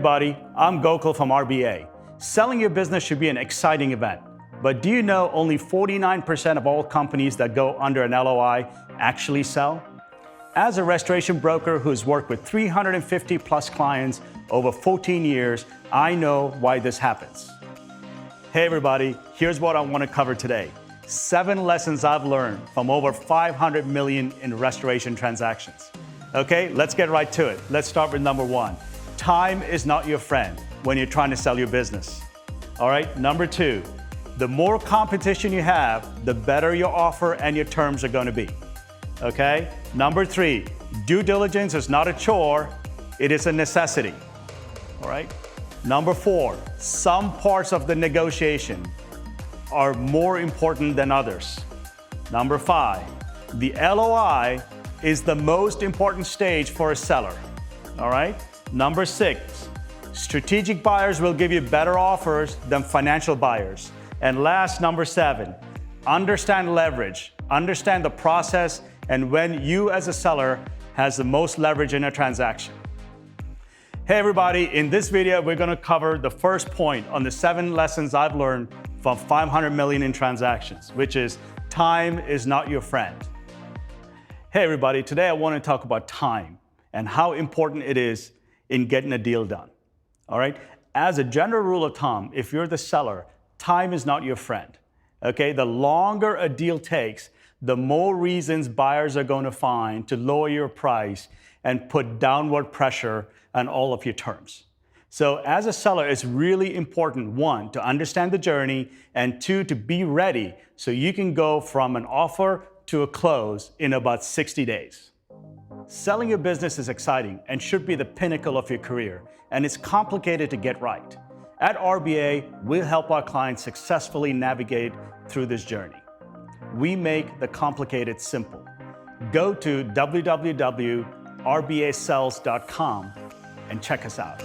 everybody, I'm Gokul from RBA. Selling your business should be an exciting event. But do you know only 49% of all companies that go under an LOI actually sell? As a restoration broker who's worked with 350 plus clients over 14 years, I know why this happens. Hey everybody, here's what I want to cover today. 7 lessons I've learned from over 500 million in restoration transactions. Okay, let's get right to it. Let's start with number 1. Time is not your friend when you're trying to sell your business. All right, number 2, the more competition you have, the better your offer and your terms are going to be. Okay, number 3, due diligence is not a chore, it is a necessity. All right, number 4, some parts of the negotiation are more important than others. Number 5, the LOI is the most important stage for a seller. All right, number 6, strategic buyers will give you better offers than financial buyers. And last, number 7, understand leverage. Understand the process and when you as a seller has the most leverage in a transaction. Hey everybody, in this video, we're gonna cover the first point on the 7 lessons I've learned from 500 million in transactions, which is time is not your friend. Hey everybody, today I wanna talk about time and how important it is in getting a deal done. All right, as a general rule of thumb, if you're the seller, time is not your friend. Okay, the longer a deal takes, the more reasons buyers are going to find to lower your price and put downward pressure on all of your terms. So as a seller, it's really important, 1, to understand the journey, and 2, to be ready so you can go from an offer to a close in about 60 days. Selling your business is exciting and should be the pinnacle of your career, and it's complicated to get right. At RBA, we'll help our clients successfully navigate through this journey. We make the complicated simple. Go to www.rbasells.com and check us out.